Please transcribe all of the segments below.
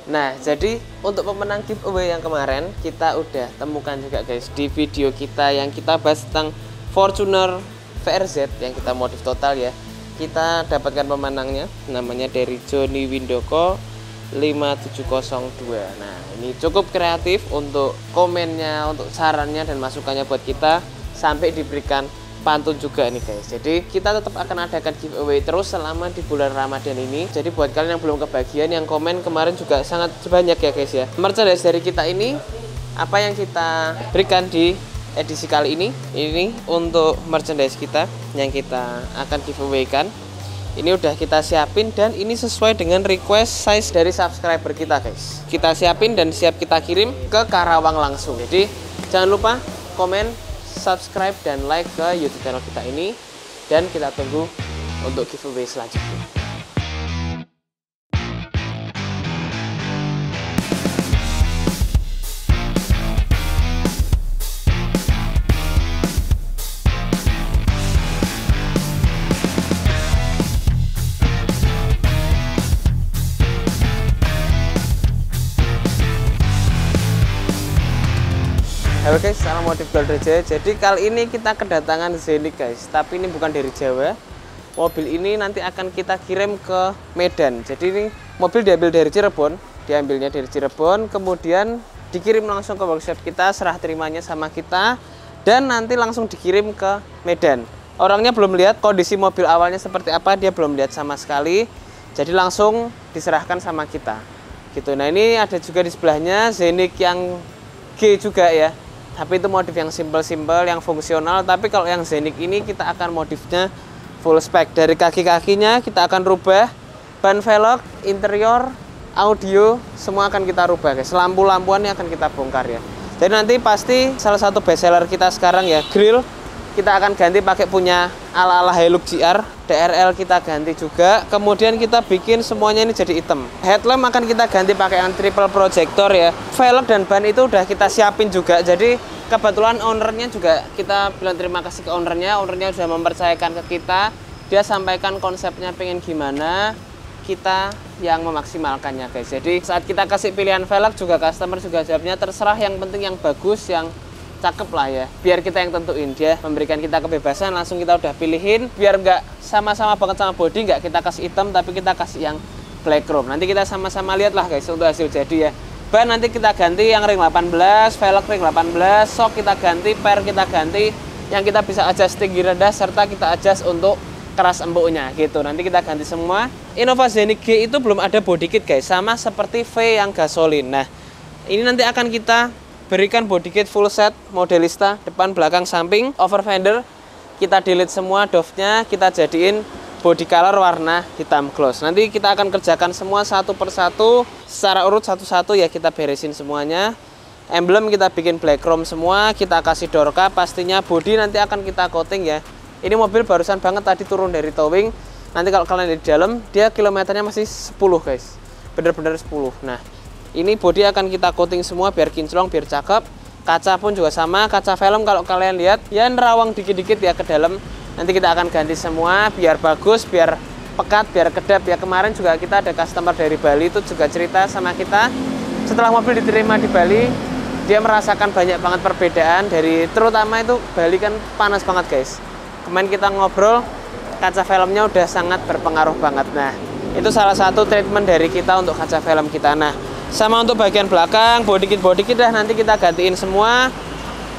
Nah, jadi untuk pemenang giveaway yang kemarin kita udah temukan juga guys di video kita yang kita bahas tentang Fortuner VRZ yang kita modif total ya. Kita dapatkan pemenangnya, namanya dari Joni Windoko 5702. Nah, ini cukup kreatif untuk komennya, untuk sarannya dan masukannya buat kita, sampai diberikan pantun juga nih guys. Jadi kita tetap akan adakan giveaway terus selama di bulan Ramadan ini. Jadi buat kalian yang belum kebagian, yang komen kemarin juga sangat banyak ya guys ya. Merchandise dari kita ini, apa yang kita berikan di edisi kali ini untuk merchandise kita yang kita akan giveaway kan. Ini udah kita siapin dan ini sesuai dengan request size dari subscriber kita guys. Kita siapin dan siap kita kirim ke Karawang langsung. Jadi jangan lupa komen, subscribe dan like ke YouTube channel kita ini, dan kita tunggu untuk giveaway selanjutnya. Halo guys, salam modif Gold Reja. Jadi kali ini kita kedatangan Zenik guys, tapi ini bukan dari Jawa. Mobil ini nanti akan kita kirim ke Medan. Jadi ini mobil diambil dari Cirebon, kemudian dikirim langsung ke workshop kita, serah terimanya sama kita, dan nanti langsung dikirim ke Medan. Orangnya belum lihat kondisi mobil awalnya seperti apa, dia belum lihat sama sekali. Jadi langsung diserahkan sama kita. Gitu. Nah, ini ada juga di sebelahnya Zenik yang G juga ya. Tapi itu modif yang simple-simple, yang fungsional. Tapi kalau yang Zenik ini kita akan modifnya full spec. Dari kaki-kakinya kita akan rubah, ban velg, interior, audio, semua akan kita rubah guys. Lampu-lampuannya akan kita bongkar ya. Jadi nanti pasti salah satu best seller kita sekarang ya, grill kita akan ganti pakai punya ala-ala Hilux GR. DRL kita ganti juga. Kemudian kita bikin semuanya ini jadi hitam. Headlamp akan kita ganti pakai yang triple projector ya. Velg dan ban itu udah kita siapin juga. Jadi kebetulan ownernya juga kita bilang terima kasih ke ownernya. Ownernya sudah mempercayakan ke kita. Dia sampaikan konsepnya pengen gimana, kita yang memaksimalkannya guys. Jadi saat kita kasih pilihan velg juga customer juga jawabnya terserah, yang penting yang bagus, yang cakep lah ya, biar kita yang tentuin. Dia memberikan kita kebebasan, langsung kita udah pilihin, biar nggak sama-sama banget sama body, nggak kita kasih hitam tapi kita kasih yang black chrome. Nanti kita sama-sama lihat lah guys untuk hasil jadi ya. Ban nanti kita ganti yang ring 18, velg ring 18, shock kita ganti, per kita ganti, yang kita bisa adjust tinggi rendah serta kita adjust untuk keras empuknya gitu. Nanti kita ganti semua. Innova Zenik G itu belum ada body kit guys, sama seperti V yang gasolin. Nah, ini nanti akan kita berikan body kit full set, modelista, depan, belakang, samping, over fender. Kita delete semua doff-nya, kita jadiin body color warna hitam gloss. Nanti kita akan kerjakan semua satu persatu, secara urut satu-satu ya, kita beresin semuanya. Emblem kita bikin black chrome semua, kita kasih door cap, pastinya body nanti akan kita coating ya. Ini mobil barusan banget tadi turun dari towing. Nanti kalau kalian di dalam, dia kilometernya masih 10 guys, bener-bener 10. Nah, ini bodi akan kita coating semua biar kinclong, biar cakep. Kaca pun juga sama, kaca film kalau kalian lihat ya nerawang dikit-dikit ya ke dalam. Nanti kita akan ganti semua biar bagus, biar pekat, biar kedap ya. Kemarin juga kita ada customer dari Bali itu juga cerita sama kita. Setelah mobil diterima di Bali, dia merasakan banyak banget perbedaan dari, terutama itu Bali kan panas banget guys. Kemarin kita ngobrol, kaca filmnya udah sangat berpengaruh banget. Nah, itu salah satu treatment dari kita untuk kaca film kita. Nah, sama untuk bagian belakang, body kit dah nanti kita gantiin semua.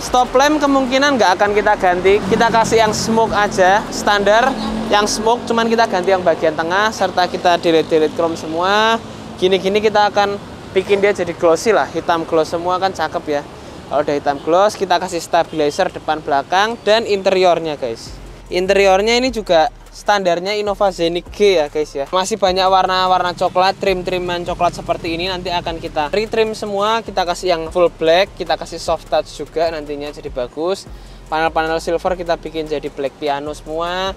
Stop lamp kemungkinan nggak akan kita ganti, kita kasih yang smoke aja, standar yang smoke, cuman kita ganti yang bagian tengah, serta kita delete chrome semua. Gini-gini kita akan bikin dia jadi glossy lah, hitam gloss semua kan cakep ya. Kalau udah hitam gloss, kita kasih stabilizer depan belakang dan interiornya guys. Interiornya ini juga standarnya Innova Zenik G ya guys ya. Masih banyak warna-warna coklat, trim-triman coklat seperti ini. Nanti akan kita retrim semua, kita kasih yang full black, kita kasih soft touch juga nantinya jadi bagus. Panel-panel silver kita bikin jadi black piano semua.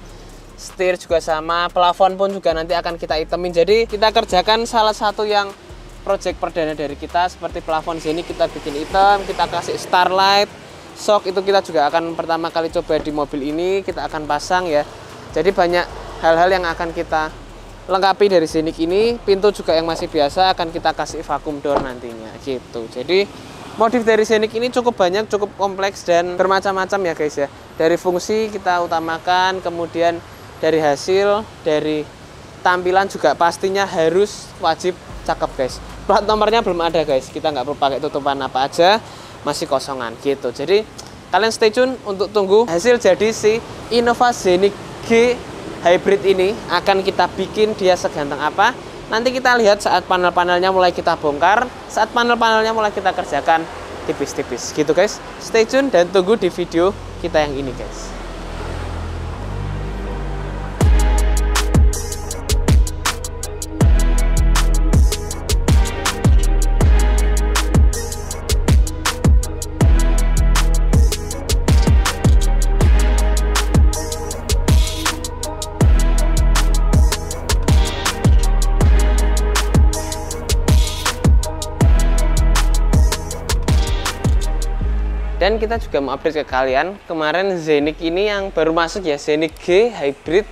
Setir juga sama, plafon pun juga nanti akan kita hitamin. Jadi kita kerjakan salah satu yang project perdana dari kita, seperti plafon sini kita bikin hitam, kita kasih starlight. Shock itu kita juga akan pertama kali coba di mobil ini, kita akan pasang ya. Jadi banyak hal-hal yang akan kita lengkapi dari Zenik ini. Pintu juga yang masih biasa akan kita kasih vacuum door nantinya gitu. Jadi modif dari Zenik ini cukup banyak, cukup kompleks dan bermacam-macam ya guys ya. Dari fungsi kita utamakan, kemudian dari hasil, dari tampilan juga pastinya harus wajib cakep guys. Plat nomornya belum ada guys, kita nggak perlu pakai tutupan apa aja, masih kosongan gitu. Jadi kalian stay tune untuk tunggu hasil jadi si Innova Zenik G Hybrid ini. Akan kita bikin dia seganteng apa. Nanti kita lihat saat panel-panelnya mulai kita bongkar, saat panel-panelnya mulai kita kerjakan tipis-tipis gitu guys. Stay tune dan tunggu di video kita yang ini guys. Dan kita juga mau update ke kalian, kemarin Zenik ini yang baru masuk ya, Zenik G Hybrid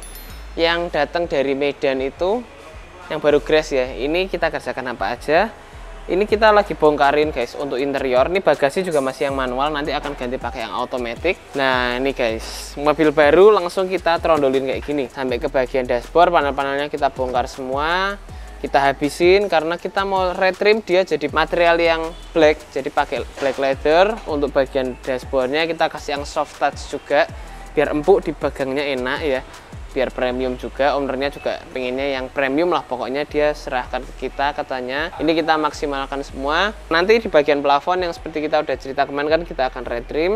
yang datang dari Medan itu, yang baru grass ya. Ini kita kerjakan apa aja. Ini kita lagi bongkarin guys untuk interior. Ini bagasi juga masih yang manual, nanti akan ganti pakai yang otomatis. Nah ini guys, mobil baru langsung kita trondolin kayak gini. Sampai ke bagian dashboard, panel-panelnya kita bongkar semua. Kita habisin karena kita mau retrim dia jadi material yang black, jadi pakai black leather. Untuk bagian dashboardnya kita kasih yang soft touch juga biar empuk, dipegangnya enak ya, biar premium juga. Ownernya juga pengennya yang premium lah, pokoknya dia serahkan ke kita katanya. Ini kita maksimalkan semua. Nanti di bagian plafon yang seperti kita udah cerita kemarin kan kita akan retrim.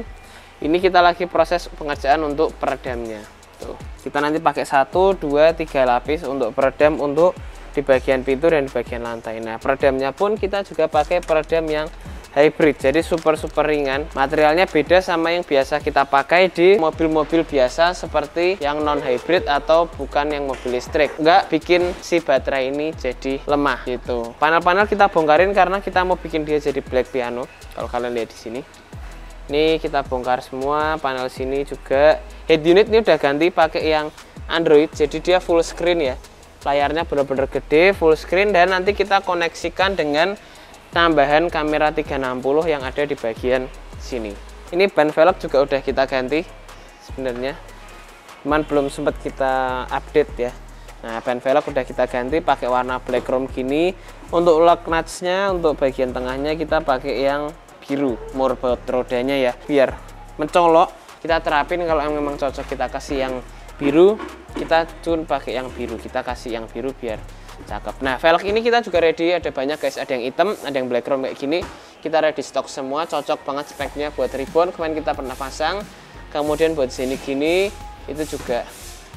Ini kita lagi proses pengerjaan untuk peredamnya. Tuh, kita nanti pakai 1, 2, 3 lapis untuk peredam untuk di bagian pintu dan di bagian lantai. Nah peredamnya pun kita juga pakai peredam yang hybrid, jadi super ringan. Materialnya beda sama yang biasa kita pakai di mobil-mobil biasa seperti yang non hybrid atau bukan yang mobil listrik. Nggak bikin si baterai ini jadi lemah gitu. Panel-panel kita bongkarin karena kita mau bikin dia jadi black piano. Kalau kalian lihat di sini, ini kita bongkar semua. Panel sini juga head unit ini udah ganti pakai yang Android, jadi dia full screen ya. Layarnya benar-benar gede, full screen, dan nanti kita koneksikan dengan tambahan kamera 360 yang ada di bagian sini. Ini ban velg juga udah kita ganti sebenarnya, cuman belum sempat kita update ya. Nah ban velg udah kita ganti pakai warna black chrome gini. Untuk lug nutsnya, untuk bagian tengahnya kita pakai yang biru, morbot rodanya ya, biar mencolok. Kita terapin kalau yang memang cocok kita kasih yang biru, kita tune pakai yang biru, kita kasih yang biru biar cakep. Nah velg ini kita juga ready, ada banyak guys, ada yang hitam, ada yang black chrome kayak gini. Kita ready stok semua, cocok banget speknya buat Reborn, kemarin kita pernah pasang. Kemudian buat Zenik gini itu juga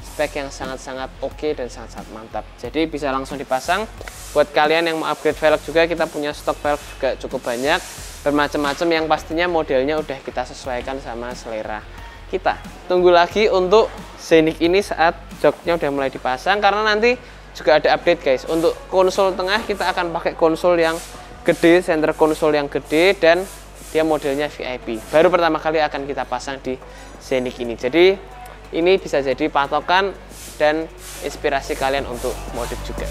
spek yang sangat-sangat oke dan sangat-sangat mantap, jadi bisa langsung dipasang. Buat kalian yang mau upgrade velg juga, kita punya stok velg juga cukup banyak, bermacam-macam, yang pastinya modelnya udah kita sesuaikan sama selera kita. Tunggu lagi untuk Zenik ini saat joknya udah mulai dipasang, karena nanti juga ada update guys. Untuk konsol tengah kita akan pakai konsol yang gede, center konsol yang gede, dan dia modelnya VIP. Baru pertama kali akan kita pasang di Zenik ini. Jadi ini bisa jadi patokan dan inspirasi kalian untuk modif juga.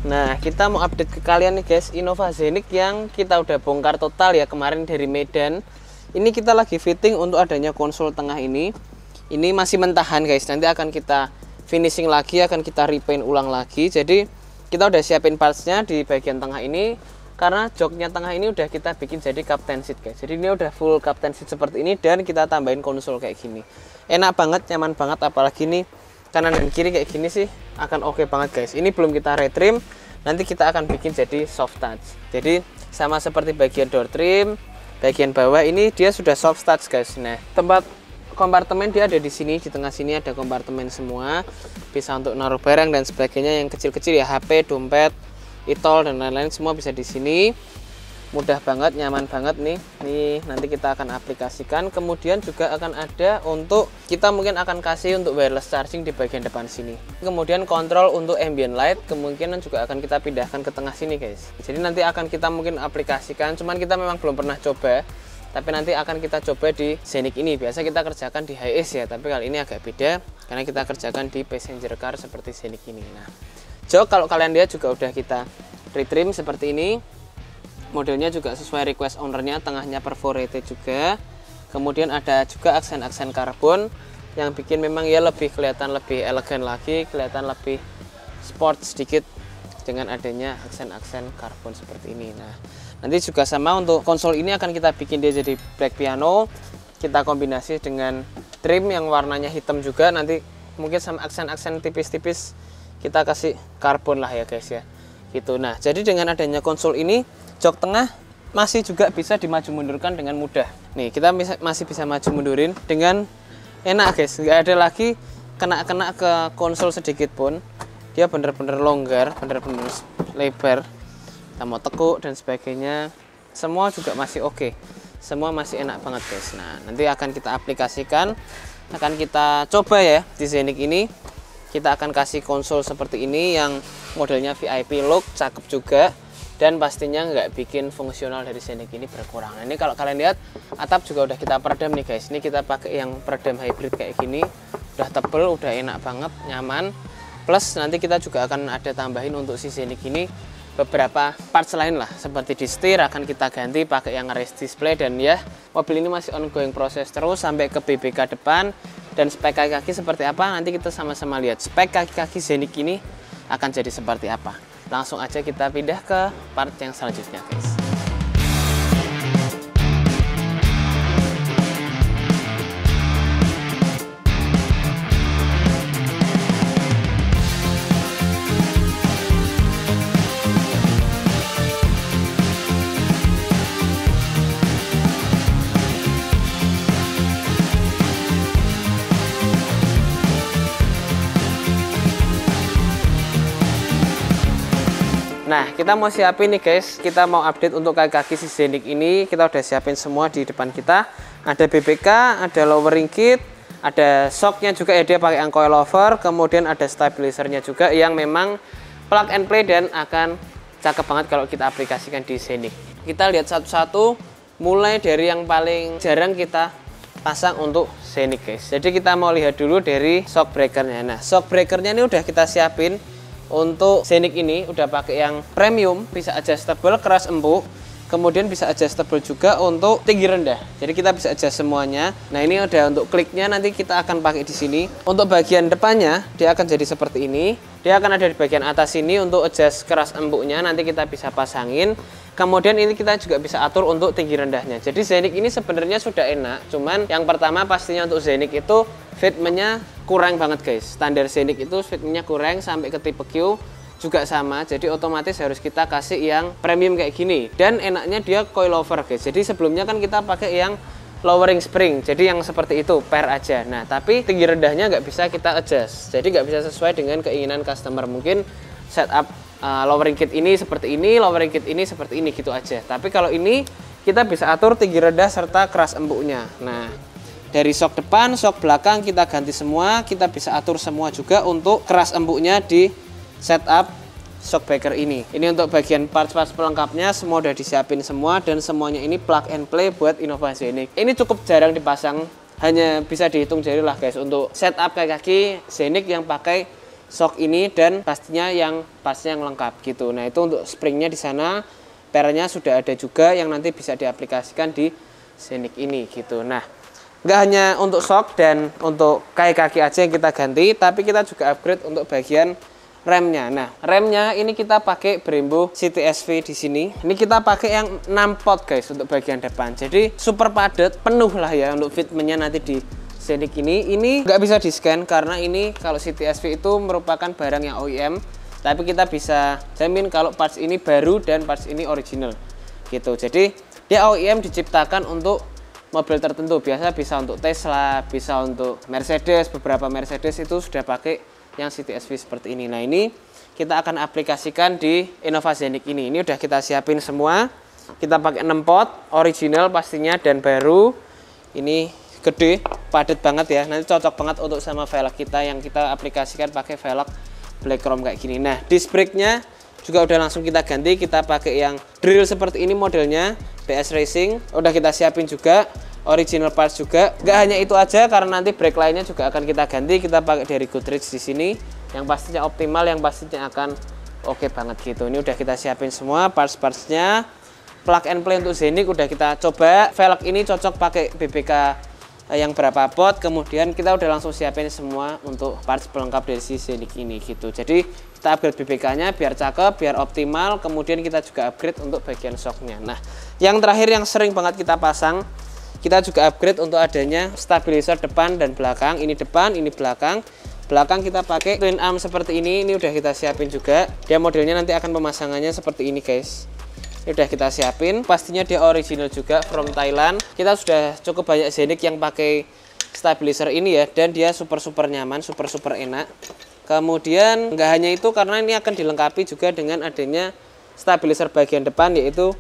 Nah, kita mau update ke kalian nih guys, Innova Zenik yang kita udah bongkar total ya kemarin dari Medan. Ini kita lagi fitting untuk adanya konsol tengah ini. Ini masih mentahan guys, nanti akan kita finishing lagi, akan kita repaint ulang lagi. Jadi kita udah siapin partsnya di bagian tengah ini, karena joknya tengah ini udah kita bikin jadi captain seat guys. Jadi ini udah full captain seat seperti ini, dan kita tambahin konsol kayak gini. Enak banget, nyaman banget, apalagi nih kanan dan kiri kayak gini sih akan oke banget guys. Ini belum kita retrim, nanti kita akan bikin jadi soft touch. Jadi sama seperti bagian door trim, bagian bawah ini dia sudah soft touch guys. Nah, tempat kompartemen dia ada di sini, di tengah sini ada kompartemen semua, bisa untuk naruh barang dan sebagainya yang kecil-kecil ya, HP, dompet, e-tol dan lain-lain semua bisa di sini. Mudah banget, nyaman banget nih. Nih nanti kita akan aplikasikan. Kemudian juga akan ada untuk kita mungkin akan kasih untuk wireless charging di bagian depan sini. Kemudian kontrol untuk ambient light kemungkinan juga akan kita pindahkan ke tengah sini guys. Jadi nanti akan kita mungkin aplikasikan, cuman kita memang belum pernah coba. Tapi nanti akan kita coba di Scenic ini. Biasa kita kerjakan di Hiace ya, tapi kali ini agak beda karena kita kerjakan di passenger car seperti Scenic ini. Nah, jok kalau kalian lihat juga udah kita retrim seperti ini. Modelnya juga sesuai request ownernya, tengahnya perforated juga. Kemudian ada juga aksen-aksen karbon yang bikin memang ya lebih kelihatan lebih elegan lagi, kelihatan lebih sport sedikit dengan adanya aksen-aksen karbon seperti ini. Nah, nanti juga sama untuk konsol ini akan kita bikin dia jadi black piano. Kita kombinasi dengan trim yang warnanya hitam juga. Nanti mungkin sama aksen-aksen tipis-tipis kita kasih karbon lah ya guys ya. Gitu. Nah, jadi dengan adanya konsol ini jok tengah masih juga bisa dimaju mundurkan dengan mudah. Nih, kita masih bisa maju mundurin dengan enak guys. Nggak ada lagi kena-kena ke konsol sedikit pun. Dia bener-bener longgar, bener-bener lebar. Kita mau tekuk dan sebagainya, semua juga masih oke. Semua masih enak banget guys. Nah, nanti akan kita aplikasikan, akan kita coba ya di Scenic ini. Kita akan kasih konsol seperti ini yang modelnya VIP look, cakep juga. Dan pastinya nggak bikin fungsional dari Scenic ini berkurang. Nah, ini kalau kalian lihat atap juga udah kita peredam nih guys. Ini kita pakai yang peredam hybrid kayak gini, udah tebel, udah enak banget, nyaman. Plus nanti kita juga akan ada tambahin untuk si Scenic ini beberapa parts lain lah, seperti di setir akan kita ganti pakai yang race display. Dan ya, mobil ini masih ongoing proses terus sampai ke BBK depan. Dan spek kaki-kaki seperti apa nanti kita sama-sama lihat. Spek kaki-kaki Scenic ini akan jadi seperti apa. Langsung aja kita pindah ke part yang selanjutnya guys. Nah, kita mau siapin nih guys, kita mau update untuk kaki-kaki si Scenic ini. Kita udah siapin semua di depan kita. Ada BBK, ada lowering kit, ada shocknya juga ya, dia pakai yang coilover. Kemudian ada stabilizernya juga yang memang plug and play dan akan cakep banget kalau kita aplikasikan di Scenic. Kita lihat satu-satu, mulai dari yang paling jarang kita pasang untuk Scenic guys. Jadi kita mau lihat dulu dari shock breakernya. Nah, shock breakernya ini udah kita siapin. Untuk Scenic ini udah pakai yang premium, bisa adjustable, keras empuk, kemudian bisa adjustable juga untuk tinggi rendah. Jadi kita bisa adjust semuanya. Nah, ini udah untuk kliknya nanti kita akan pakai di sini. Untuk bagian depannya dia akan jadi seperti ini. Dia akan ada di bagian atas sini untuk adjust keras empuknya, nanti kita bisa pasangin. Kemudian ini kita juga bisa atur untuk tinggi rendahnya. Jadi Scenic ini sebenarnya sudah enak, cuman yang pertama pastinya untuk Scenic itu fitmentnya kurang banget guys. Standar Scenic itu fitmentnya kurang, sampai ke tipe Q juga sama. Jadi otomatis harus kita kasih yang premium kayak gini. Dan enaknya dia coilover guys. Jadi sebelumnya kan kita pakai yang lowering spring, jadi yang seperti itu pair aja. Nah, tapi tinggi rendahnya nggak bisa kita adjust. Jadi nggak bisa sesuai dengan keinginan customer. Mungkin setup lowering kit ini seperti ini, lowering kit ini seperti ini, gitu aja. Tapi kalau ini kita bisa atur tinggi rendah serta keras empuknya. Nah, dari shock depan, shock belakang kita ganti semua. Kita bisa atur semua juga untuk keras empuknya di setup shock breaker ini. Ini untuk bagian parts-parts pelengkapnya semua udah disiapin semua, dan semuanya ini plug and play buat Innova Scenic. Ini cukup jarang dipasang, hanya bisa dihitung jari lah guys untuk setup kaki-kaki Scenic yang pakai shock ini, dan pastinya yang lengkap gitu. Nah, itu untuk springnya di sana, pernya sudah ada juga yang nanti bisa diaplikasikan di Scenic ini gitu. Nah, nggak hanya untuk shock dan untuk kaki-kaki aja yang kita ganti, tapi kita juga upgrade untuk bagian remnya. Nah, remnya ini kita pakai Brembo CTSV di sini. Ini kita pakai yang 6 pot guys untuk bagian depan. Jadi super padat, penuh lah ya untuk fitmentnya nanti di Scenic ini nggak bisa di scan karena ini kalau CTSV itu merupakan barang yang OEM, tapi kita bisa jamin kalau parts ini baru dan parts ini original gitu. Jadi dia OEM diciptakan untuk mobil tertentu, biasa bisa untuk Tesla, bisa untuk Mercedes, beberapa Mercedes itu sudah pakai yang CTSV seperti ini. Nah ini kita akan aplikasikan di Innova Scenic ini udah kita siapin semua. Kita pakai 6 pot original pastinya dan baru. Ini gede, padat banget ya. Nanti cocok banget untuk sama velg kita yang kita aplikasikan pakai velg black chrome kayak gini. Nah, disc brake-nya juga udah langsung kita ganti. Kita pakai yang drill seperti ini modelnya, BS Racing. Udah kita siapin juga original parts juga. Gak hanya itu aja karena nanti brake lainnya juga akan kita ganti. Kita pakai dari Goodrich di sini yang pastinya optimal, yang pastinya akan oke banget gitu. Ini udah kita siapin semua parts-partsnya. Plug and play untuk Scenic udah kita coba. Velg ini cocok pakai BBK yang berapa pot. Kemudian kita udah langsung siapin semua untuk parts pelengkap dari si Scenic ini gitu. Jadi kita upgrade BBK-nya biar cakep, biar optimal. Kemudian kita juga upgrade untuk bagian shocknya. Nah, yang terakhir yang sering banget kita pasang, kita juga upgrade untuk adanya stabilizer depan dan belakang. Ini depan, ini belakang. Belakang kita pakai twin arm seperti ini udah kita siapin juga. Dia modelnya nanti akan pemasangannya seperti ini guys. Ini udah kita siapin, pastinya dia original juga from Thailand. Kita sudah cukup banyak Scenic yang pakai stabilizer ini ya, dan dia super nyaman, super enak. Kemudian nggak hanya itu, karena ini akan dilengkapi juga dengan adanya stabilizer bagian depan, yaitu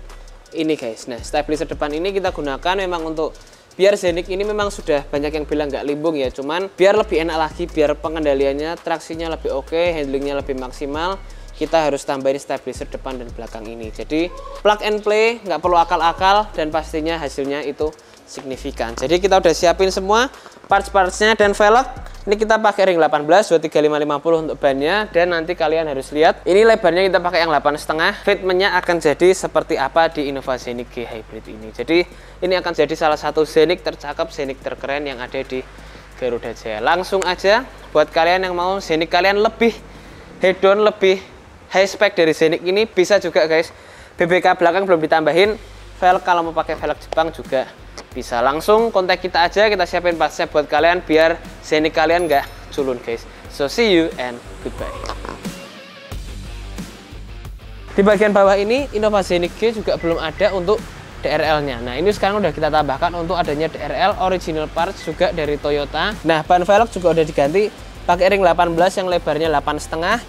ini guys. Nah, stabilizer depan ini kita gunakan memang untuk biar Scenic ini memang sudah banyak yang bilang nggak limbung ya, cuman biar lebih enak lagi, biar pengendaliannya, traksinya lebih oke, handlingnya lebih maksimal, kita harus tambahin stabilizer depan dan belakang ini. Jadi plug and play, nggak perlu akal-akal, dan pastinya hasilnya itu signifikan. Jadi kita udah siapin semua parts-partsnya dan velg. Ini kita pakai ring 18 23550 untuk bannya, dan nanti kalian harus lihat ini lebarnya kita pakai yang 8,5. Fitmentnya akan jadi seperti apa di Innova Scenic G Hybrid ini. Jadi ini akan jadi salah satu Scenic tercakep, Scenic terkeren yang ada di Garuda Jaya. Langsung aja buat kalian yang mau Scenic kalian lebih hedon, lebih high spec dari Scenic ini, bisa juga guys. BBK belakang belum ditambahin, velg kalau mau pakai velg Jepang juga bisa. Langsung kontak kita aja, kita siapin partsnya buat kalian biar Scenic kalian nggak culun guys. So see you and goodbye. Di bagian bawah ini Innova Scenic G juga belum ada untuk DRL-nya. Nah, ini sekarang udah kita tambahkan untuk adanya DRL original parts juga dari Toyota. Nah, ban velg juga udah diganti pakai ring 18 yang lebarnya 8,5.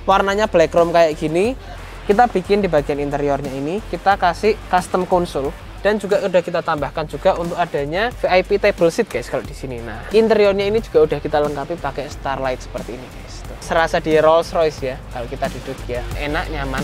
Warnanya black chrome kayak gini. Kita bikin di bagian interiornya ini, kita kasih custom console, dan juga udah kita tambahkan juga untuk adanya VIP table seat guys kalau di sini. Nah, interiornya ini juga udah kita lengkapi pakai Starlight seperti ini guys. Serasa di Rolls Royce ya kalau kita duduk ya, enak, nyaman.